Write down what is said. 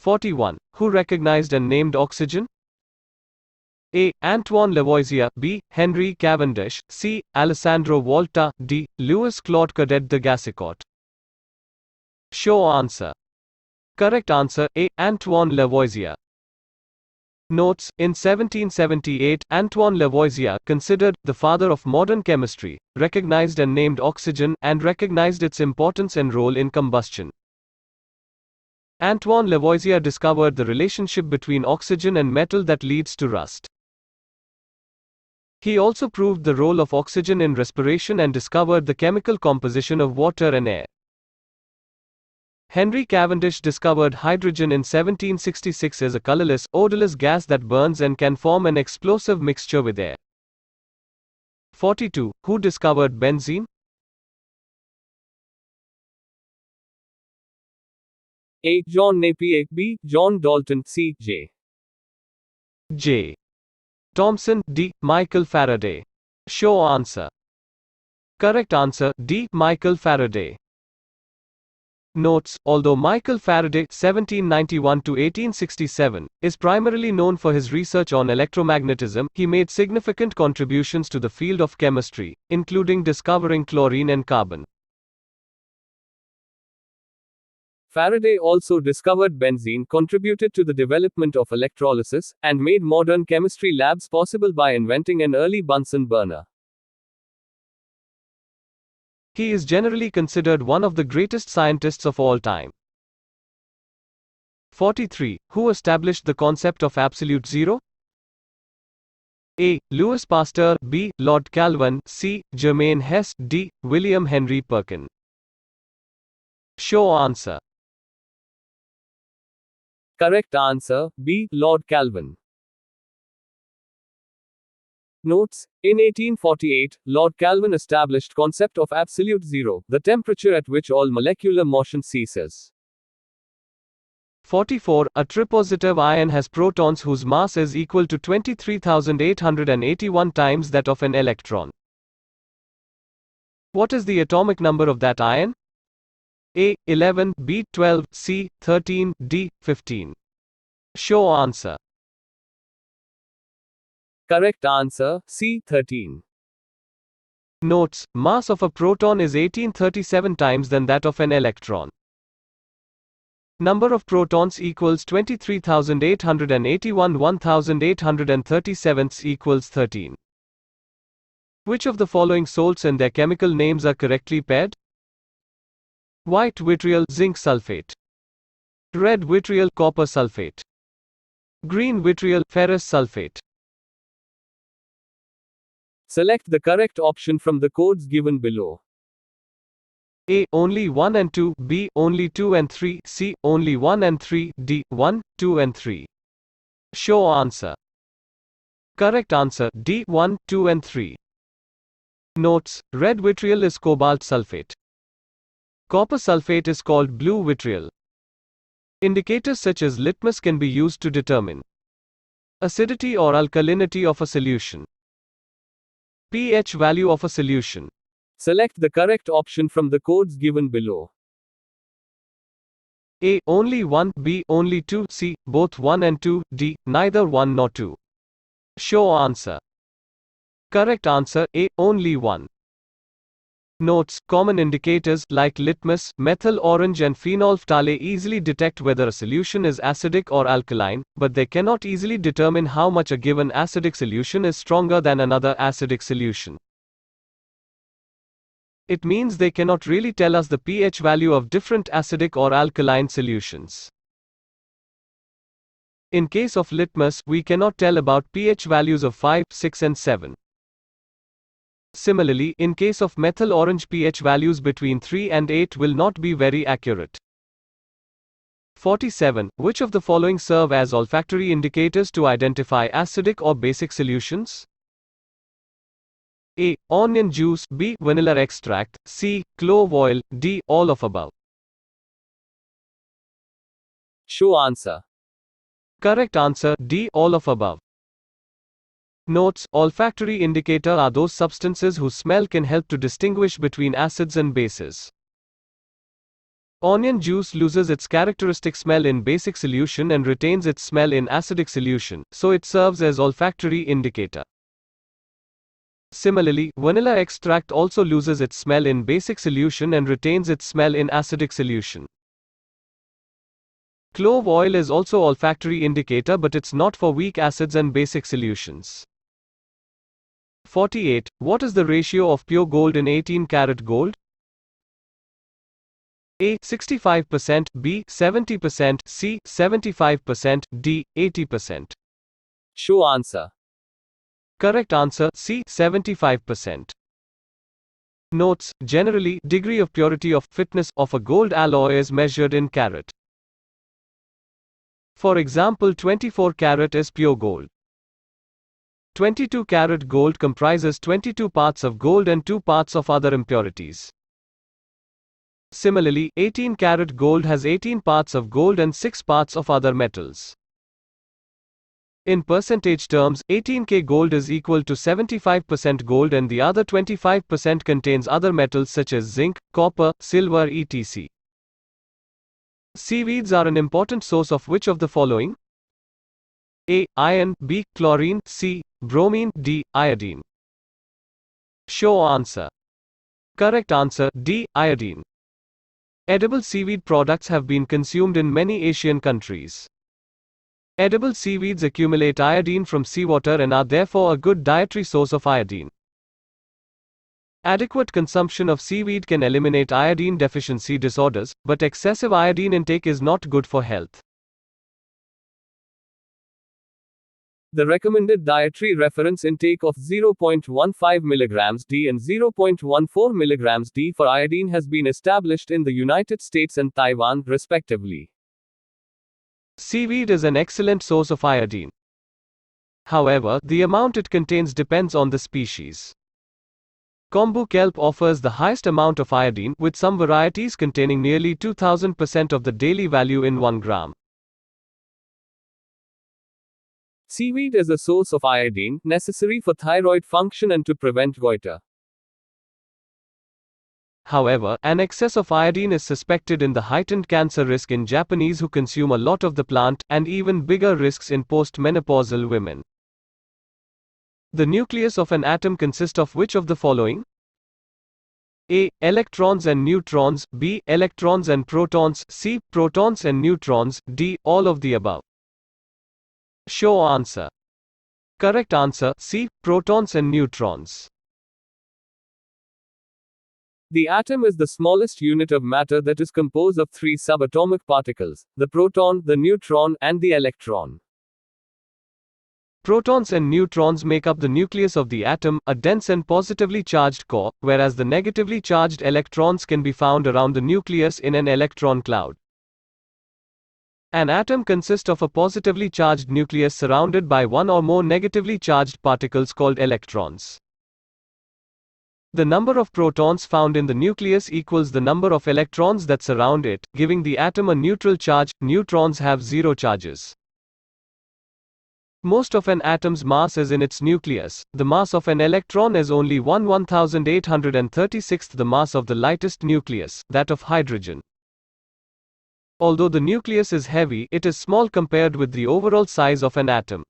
41. Who recognized and named oxygen? A. Antoine Lavoisier. B. Henry Cavendish. C. Alessandro Volta. D. Louis Claude Cadet de Gassicotte. Show answer. Correct answer A. Antoine Lavoisier. Notes: in 1778, Antoine Lavoisier, considered the father of modern chemistry, recognized and named oxygen, and recognized its importance and role in combustion. Antoine Lavoisier discovered the relationship between oxygen and metal that leads to rust. He also proved the role of oxygen in respiration and discovered the chemical composition of water and air. Henry Cavendish discovered hydrogen in 1766 as a colorless, odorless gas that burns and can form an explosive mixture with air. 42. Who discovered benzene? A. John Napier. B. John Dalton. C. J. Thomson. D. Michael Faraday. Show answer. Correct answer D. Michael Faraday. Notes: although Michael Faraday (1791 to 1867) is primarily known for his research on electromagnetism, he made significant contributions to the field of chemistry, including discovering chlorine and carbon. Faraday also discovered benzene, contributed to the development of electrolysis, and made modern chemistry labs possible by inventing an early Bunsen burner. He is generally considered one of the greatest scientists of all time. 43. Who established the concept of absolute zero? A. Louis Pasteur. B. Lord Kelvin. C. Germain Hess. D. William Henry Perkin. Show answer. Correct answer B. Lord Kelvin. Notes: in 1848, Lord Kelvin established concept of absolute zero, the temperature at which all molecular motion ceases. 44. A tripositive ion has protons whose mass is equal to 23,881 times that of an electron. What is the atomic number of that ion? A. 11. B. 12. C. 13. D. 15. Show answer. Correct answer C. 13. Notes: mass of a proton is 1837 times than that of an electron. Number of protons equals 23,881. 1,837 equals 13. Which of the following salts and their chemical names are correctly paired? White vitriol, zinc sulfate. Red vitriol, copper sulfate. Green vitriol, ferrous sulfate. Select the correct option from the codes given below. A. Only 1 and 2. B. Only 2 and 3. C. Only 1 and 3. D. 1, 2 and 3. Show answer. Correct answer D. 1, 2 and 3. Notes: red vitriol is cobalt sulfate. Copper sulfate is called blue vitriol. Indicators such as litmus can be used to determine acidity or alkalinity of a solution. pH value of a solution. Select the correct option from the codes given below. A. Only 1. B. Only 2. C. Both 1 and 2. D. Neither 1 nor 2. Show answer. Correct answer A. Only 1. Notes: common indicators like litmus, methyl orange and phenol phthalate easily detect whether a solution is acidic or alkaline, but they cannot easily determine how much a given acidic solution is stronger than another acidic solution. It means they cannot really tell us the pH value of different acidic or alkaline solutions. In case of litmus, we cannot tell about pH values of 5, 6 and 7. Similarly, in case of methyl orange, pH values between 3 and 8 will not be very accurate. 47. Which of the following serve as olfactory indicators to identify acidic or basic solutions? A. Onion juice. B. Vanilla extract. C. Clove oil. D. All of above. Show answer. Correct answer D. All of above. Notes: olfactory indicator are those substances whose smell can help to distinguish between acids and bases. Onion juice loses its characteristic smell in basic solution and retains its smell in acidic solution, so it serves as olfactory indicator. Similarly, vanilla extract also loses its smell in basic solution and retains its smell in acidic solution. Clove oil is also olfactory indicator, but it's not for weak acids and basic solutions. 48. What is the ratio of pure gold in 18-karat gold? A. 65%, B. 70%, C. 75%, D. 80%. Show answer. Correct answer, C. 75%. Notes: generally, degree of purity of fitness of a gold alloy is measured in carat. For example, 24 karat is pure gold. 22 karat gold comprises 22 parts of gold and 2 parts of other impurities. Similarly, 18 karat gold has 18 parts of gold and 6 parts of other metals. In percentage terms, 18K gold is equal to 75% gold and the other 25% contains other metals such as zinc, copper, silver etc. Seaweeds are an important source of which of the following? A. Iron, B. Chlorine, C. Bromine, D. Iodine. Show answer. Correct answer, D. Iodine. Edible seaweed products have been consumed in many Asian countries. Edible seaweeds accumulate iodine from seawater and are therefore a good dietary source of iodine. Adequate consumption of seaweed can eliminate iodine deficiency disorders, but excessive iodine intake is not good for health. The recommended dietary reference intake of 0.15 mg D and 0.14 mg D for iodine has been established in the United States and Taiwan, respectively. Seaweed is an excellent source of iodine. However, the amount it contains depends on the species. Kombu kelp offers the highest amount of iodine, with some varieties containing nearly 2000% of the daily value in 1 gram. Seaweed is a source of iodine, necessary for thyroid function and to prevent goiter. However, an excess of iodine is suspected in the heightened cancer risk in Japanese who consume a lot of the plant, and even bigger risks in postmenopausal women. The nucleus of an atom consists of which of the following? A. Electrons and neutrons, B. Electrons and protons, C. Protons and neutrons, D. All of the above. Show answer. Correct answer, C. Protons and neutrons. The atom is the smallest unit of matter that is composed of 3 subatomic particles: the proton, the neutron, and the electron. Protons and neutrons make up the nucleus of the atom, a dense and positively charged core, whereas the negatively charged electrons can be found around the nucleus in an electron cloud. An atom consists of a positively charged nucleus surrounded by one or more negatively charged particles called electrons. The number of protons found in the nucleus equals the number of electrons that surround it, giving the atom a neutral charge. Neutrons have zero charges. Most of an atom's mass is in its nucleus. The mass of an electron is only 1/1836th the mass of the lightest nucleus, that of hydrogen. Although the nucleus is heavy, it is small compared with the overall size of an atom.